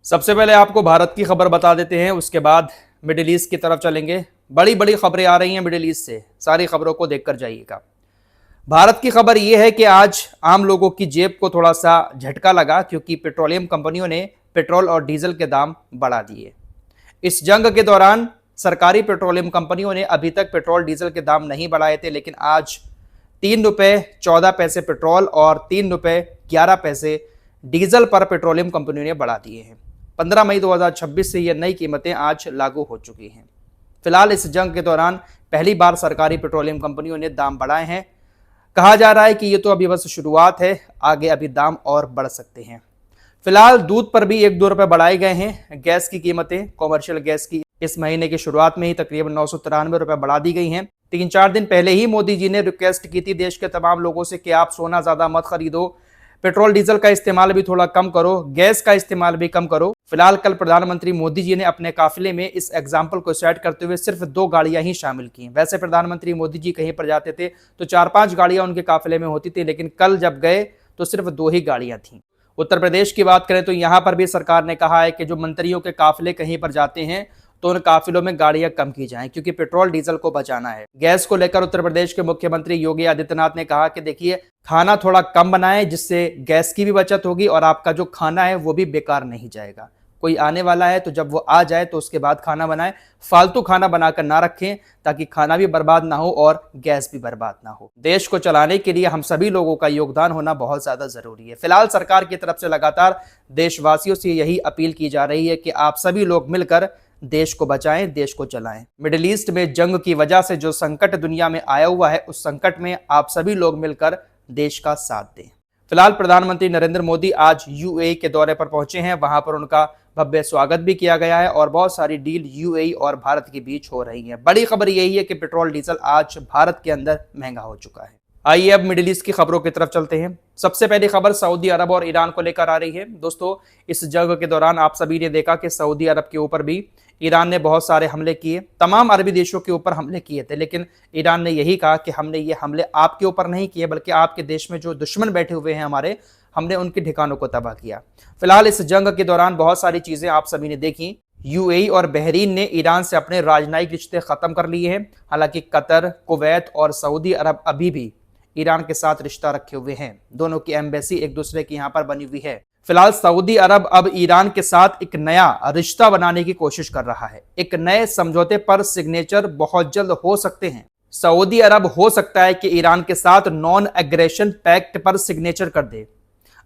सबसे पहले आपको भारत की खबर बता देते हैं, उसके बाद मिडिल ईस्ट की तरफ चलेंगे। बड़ी बड़ी खबरें आ रही हैं मिडिल ईस्ट से, सारी खबरों को देखकर जाइएगा। भारत की खबर यह है कि आज आम लोगों की जेब को थोड़ा सा झटका लगा, क्योंकि पेट्रोलियम कंपनियों ने पेट्रोल और डीजल के दाम बढ़ा दिए। इस जंग के दौरान सरकारी पेट्रोलियम कंपनियों ने अभी तक पेट्रोल डीजल के दाम नहीं बढ़ाए थे, लेकिन आज 3 रुपए 14 पैसे पेट्रोल और 3 रुपए 11 पैसे डीजल पर पेट्रोलियम कंपनियों ने बढ़ा दिए हैं। 15 मई 2026 से ये नई कीमतें आज लागू हो चुकी हैं। फिलहाल इस जंग के दौरान पहली बार सरकारी पेट्रोलियम कंपनियों ने दाम बढ़ाए हैं। कहा जा रहा है कि ये तो अभी बस शुरुआत है, आगे अभी दाम और बढ़ सकते हैं। फिलहाल दूध पर भी 1-2 रुपए बढ़ाए गए हैं। गैस की कीमतें, कॉमर्शियल गैस की इस महीने की शुरुआत में ही तकरीबन 993 रुपए बढ़ा दी गई हैं। 3-4 दिन पहले ही मोदी जी ने रिक्वेस्ट की थी देश के तमाम लोगों से कि आप सोना ज्यादा मत खरीदो, पेट्रोल डीजल का इस्तेमाल भी थोड़ा कम करो, गैस का इस्तेमाल भी कम करो। फिलहाल कल प्रधानमंत्री मोदी जी ने अपने काफिले में इस एग्जाम्पल को सेट करते हुए सिर्फ 2 गाड़ियां ही शामिल की। वैसे प्रधानमंत्री मोदी जी कहीं पर जाते थे तो 4-5 गाड़ियां उनके काफिले में होती थी, लेकिन कल जब गए तो सिर्फ 2 ही गाड़ियां थीं। उत्तर प्रदेश की बात करें तो यहां पर भी सरकार ने कहा है कि जो मंत्रियों के काफिले कहीं पर जाते हैं तो उन काफिलों में गाड़ियां कम की जाएं, क्योंकि पेट्रोल डीजल को बचाना है। गैस को लेकर उत्तर प्रदेश के मुख्यमंत्री योगी आदित्यनाथ ने कहा कि देखिए, खाना थोड़ा कम बनाएं, जिससे गैस की भी बचत होगी और आपका जो खाना है वो भी बेकार नहीं जाएगा। कोई आने वाला है तो जब वो आ जाए तो उसके बाद खाना बनाएं, फालतू खाना बनाकर ना रखें, ताकि खाना भी बर्बाद ना हो और गैस भी बर्बाद ना हो। देश को चलाने के लिए हम सभी लोगों का योगदान होना बहुत ज्यादा जरूरी है। फिलहाल सरकार की तरफ से लगातार देशवासियों से यही अपील की जा रही है कि आप सभी लोग मिलकर देश को बचाएं, देश को चलाएं। मिडिल ईस्ट में जंग की वजह से जो संकट दुनिया में आया हुआ है, उस संकट में आप सभी लोग मिलकर देश का साथ दें। फिलहाल प्रधानमंत्री नरेंद्र मोदी आज यूएई के दौरे पर पहुंचे हैं। वहां पर उनका भव्य स्वागत भी किया गया है और बहुत सारी डील यूएई और भारत के बीच हो रही है। बड़ी खबर यही है कि पेट्रोल डीजल आज भारत के अंदर महंगा हो चुका है। आइए अब मिडिल ईस्ट की खबरों की तरफ चलते हैं। सबसे पहली खबर सऊदी अरब और ईरान को लेकर आ रही है। दोस्तों, इस जंग के दौरान आप सभी ने देखा कि सऊदी अरब के ऊपर भी ईरान ने बहुत सारे हमले किए, तमाम अरबी देशों के ऊपर हमले किए थे, लेकिन ईरान ने यही कहा कि हमने ये हमले आपके ऊपर नहीं किए, बल्कि आपके देश में जो दुश्मन बैठे हुए हैं हमारे, हमने उनके ठिकानों को तबाह किया। फिलहाल इस जंग के दौरान बहुत सारी चीजें आप सभी ने देखी। यूएई और बहरीन ने ईरान से अपने राजनयिक रिश्ते खत्म कर लिए हैं। हालांकि कतर, कुवैत और सऊदी अरब अभी भी ईरान के साथ रिश्ता रखे हुए हैं। दोनों की एम्बेसी एक दूसरे की यहां पर बनी हुई है। फिलहाल सऊदी अरब अब ईरान के साथ एक नया रिश्ता बनाने की कोशिश कर रहा है। एक नए समझौते पर सिग्नेचर बहुत जल्द हो सकते हैं। सऊदी अरब हो सकता है कि ईरान के साथ नॉन एग्रेशन पैक्ट पर सिग्नेचर कर दे।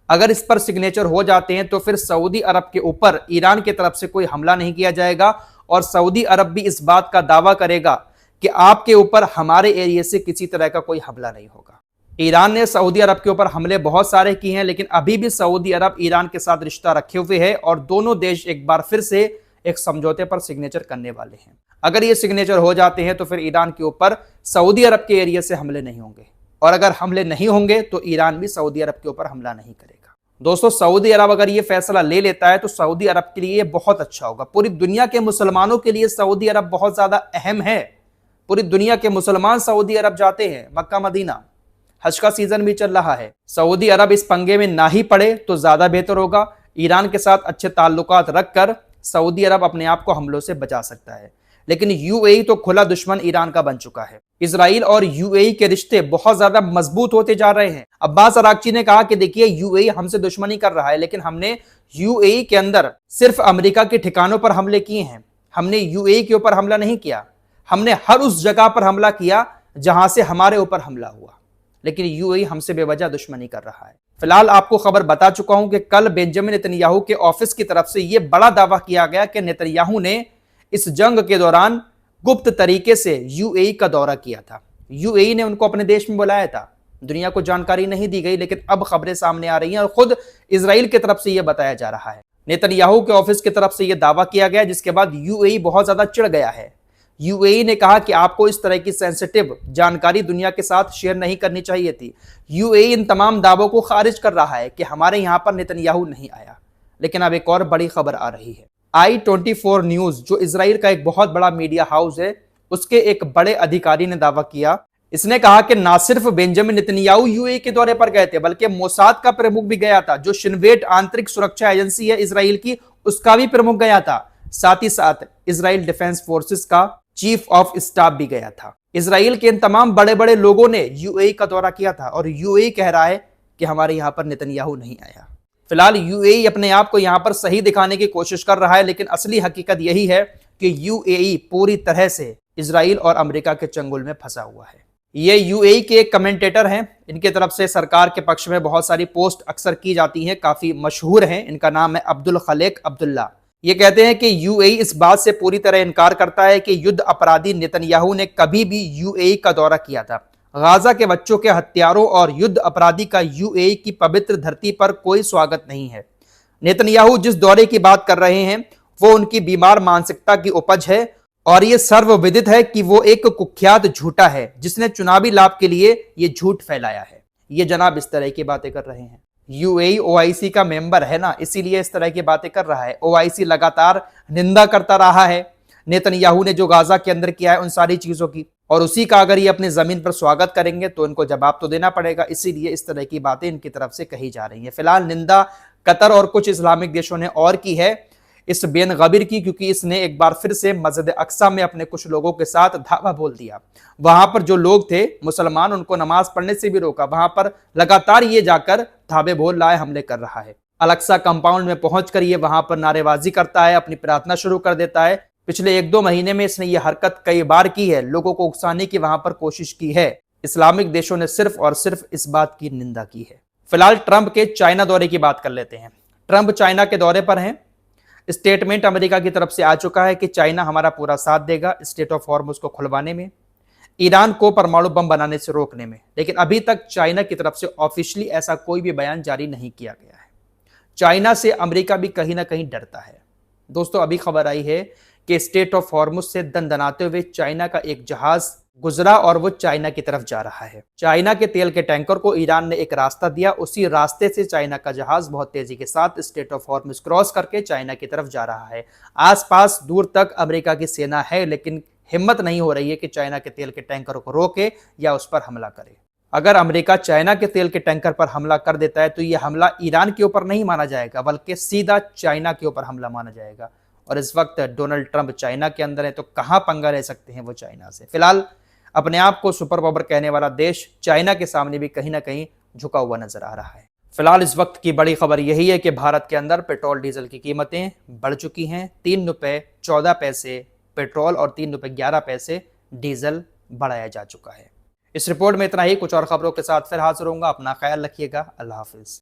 अगर इस पर सिग्नेचर हो जाते हैं तो फिर सऊदी अरब के ऊपर ईरान की तरफ से कोई हमला नहीं किया जाएगा और सऊदी अरब भी इस बात का दावा करेगा कि आपके ऊपर हमारे एरिया से किसी तरह का कोई हमला नहीं होगा। ईरान ने सऊदी अरब के ऊपर हमले बहुत सारे किए हैं, लेकिन अभी भी सऊदी अरब ईरान के साथ रिश्ता रखे हुए है और दोनों देश एक बार फिर से एक समझौते पर सिग्नेचर करने वाले हैं। अगर ये सिग्नेचर हो जाते हैं तो फिर ईरान के ऊपर सऊदी अरब के एरिया से हमले नहीं होंगे, और अगर हमले नहीं होंगे तो ईरान भी सऊदी अरब के ऊपर हमला नहीं करेगा। दोस्तों, सऊदी अरब अगर ये फैसला ले लेता है तो सऊदी अरब के लिए बहुत अच्छा होगा। पूरी दुनिया के मुसलमानों के लिए सऊदी अरब बहुत ज्यादा अहम है। पूरी दुनिया के मुसलमान सऊदी अरब जाते हैं, मक्का मदीना। हज का सीजन भी चल रहा है। सऊदी अरब इस पंगे में ना ही पड़े तो ज्यादा बेहतर होगा। ईरान के साथ अच्छे ताल्लुकात रखकर सऊदी अरब अपने आप को हमलों से बचा सकता है, लेकिन यूएई तो खुला दुश्मन ईरान का बन चुका है। इजराइल और यूएई के रिश्ते बहुत ज्यादा मजबूत होते जा रहे हैं। अब्बास अराक्ची ने कहा कि देखिए, यूएई हमसे दुश्मनी कर रहा है, लेकिन हमने यूएई के अंदर सिर्फ अमेरिका के ठिकानों पर हमले किए हैं। हमने यूएई के ऊपर हमला नहीं किया। हमने हर उस जगह पर हमला किया जहां से हमारे ऊपर हमला हुआ, लेकिन यूएई हमसे बेवजह दुश्मनी कर रहा है। फिलहाल आपको खबर बता चुका हूं कि कल बेंजामिन नेतन्याहू के ऑफिस की तरफ से यह बड़ा दावा किया गया कि नेतन्याहू ने इस जंग के दौरान गुप्त तरीके से यूएई का दौरा किया था। यूएई ने उनको अपने देश में बुलाया था। दुनिया को जानकारी नहीं दी गई, लेकिन अब खबरें सामने आ रही हैं और खुद इजराइल की तरफ से यह बताया जा रहा है। नेतन्याहू के ऑफिस की तरफ से यह दावा किया गया, जिसके बाद यूएई बहुत ज्यादा चिढ़ गया है। यूएई ने कहा कि आपको इस तरह की सेंसिटिव जानकारी दुनिया के साथ शेयर नहीं करनी चाहिए थी। यूएई इन तमाम दावों को खारिज कर रहा है कि हमारे यहां पर नेतन्याहू नहीं आया। लेकिन अब एक और बड़ी खबर आ रही है। i24 न्यूज, जो इजराइल का एक बहुत बड़ा मीडिया हाउस है, उसके एक बड़े अधिकारी ने दावा किया इसने कहा कि ना सिर्फ बेंजामिन नेतन्याहू यूएई के दौरे पर गए थे, बल्कि मोसाद का प्रमुख भी गया था। जो शिनवेट आंतरिक सुरक्षा एजेंसी है इजराइल की, उसका भी प्रमुख गया था। साथ ही साथ इजराइल डिफेंस फोर्सेस का चीफ ऑफ स्टाफ भी गया था। इजराइल के इन तमाम बड़े बड़े लोगों ने यूएई का दौरा किया था और यूएई कह रहा है कि हमारे यहां पर नेतन्याहू नहीं आया। फिलहाल यूएई अपने आप को यहां पर सही दिखाने की कोशिश कर रहा है, लेकिन असली हकीकत यही है कि यूएई पूरी तरह से इजराइल और अमेरिका के चंगुल में फंसा हुआ है। ये यूएई के एक कमेंटेटर हैं, इनके तरफ से सरकार के पक्ष में बहुत सारी पोस्ट अक्सर की जाती हैं, काफी मशहूर हैं। इनका नाम है अब्दुल खलेक अब्दुल्ला। ये कहते हैं कि यूएई इस बात से पूरी तरह इनकार करता है कि युद्ध अपराधी नेतन्याहू ने कभी भी यूएई का दौरा किया था। गाजा के बच्चों के हत्यारों और युद्ध अपराधी का यूएई की पवित्र धरती पर कोई स्वागत नहीं है। नेतन्याहू जिस दौरे की बात कर रहे हैं वो उनकी बीमार मानसिकता की उपज है और ये सर्वविदित है कि वो एक कुख्यात झूठा है जिसने चुनावी लाभ के लिए ये झूठ फैलाया है। ये जनाब इस तरह की बातें कर रहे हैं। यूएई ओआईसी का मेंबर है ना, इसीलिए इस तरह की बातें कर रहा है। ओआईसी लगातार निंदा करता रहा है नेतन्याहू ने जो गाजा के अंदर किया है उन सारी चीजों की, और उसी का अगर ये अपने जमीन पर स्वागत करेंगे तो इनको जवाब तो देना पड़ेगा। इसीलिए इस तरह की बातें इनकी तरफ से कही जा रही है। फिलहाल निंदा कतर और कुछ इस्लामिक देशों ने और की है इस बेन गबीर की, क्योंकि इसने एक बार फिर से मस्जिद अक्सा में अपने कुछ लोगों के साथ धावा बोल दिया। वहां पर जो लोग थे मुसलमान, उनको नमाज पढ़ने से भी रोका। वहां पर लगातार ये जाकर धावे बोल रहा है, हमले कर रहा है। अल-अक्सा कंपाउंड में पहुंचकर ये वहां पर नारेबाजी करता है, अपनी प्रार्थना शुरू कर देता है। पिछले 1-2 महीने में इसने ये हरकत कई बार की है, लोगों को उकसाने की वहां पर कोशिश की है। इस्लामिक देशों ने सिर्फ और सिर्फ इस बात की निंदा की है। फिलहाल ट्रंप के चाइना दौरे की बात कर लेते हैं। ट्रंप चाइना के दौरे पर हैं। स्टेटमेंट अमेरिका की तरफ से आ चुका है कि चाइना हमारा पूरा साथ देगा स्ट्रेट ऑफ हॉर्मुज को खुलवाने में, ईरान को परमाणु बम बनाने से रोकने में। लेकिन अभी तक चाइना की तरफ से ऑफिशियली ऐसा कोई भी बयान जारी नहीं किया गया है। चाइना से अमेरिका भी कहीं ना कहीं डरता है। दोस्तों, अभी खबर आई है कि स्ट्रेट ऑफ हॉर्मुज से दनदनाते हुए चाइना का एक जहाज गुजरा और वो चाइना की तरफ जा रहा है। चाइना के तेल के टैंकर को ईरान ने एक रास्ता दिया, उसी रास्ते से चाइना का जहाज बहुत तेजी के साथ स्ट्रेट ऑफ हॉर्मुज क्रॉस करके चाइना की तरफ जा रहा है। आसपास दूर तक अमेरिका की सेना है, लेकिन हिम्मत नहीं हो रही है कि चाइना के तेल के टैंकर को रोके या उस पर हमला करे। अगर अमेरिका चाइना के तेल के टैंकर पर हमला कर देता है तो यह हमला ईरान के ऊपर नहीं माना जाएगा, बल्कि सीधा चाइना के ऊपर हमला माना जाएगा। और इस वक्त डोनाल्ड ट्रंप चाइना के अंदर है, तो कहां पंगा रह सकते हैं वो चाइना से। फिलहाल अपने आप को सुपर पावर कहने वाला देश चाइना के सामने भी कहीं ना कहीं झुका हुआ नजर आ रहा है। फिलहाल इस वक्त की बड़ी खबर यही है कि भारत के अंदर पेट्रोल डीजल की कीमतें बढ़ चुकी हैं। 3 रुपए 14 पैसे पेट्रोल और 3 रुपए 11 पैसे डीजल बढ़ाया जा चुका है। इस रिपोर्ट में इतना ही। कुछ और खबरों के साथ फिर हाजिर होऊंगा। अपना ख्याल रखिएगा। अल्लाह हाफिज।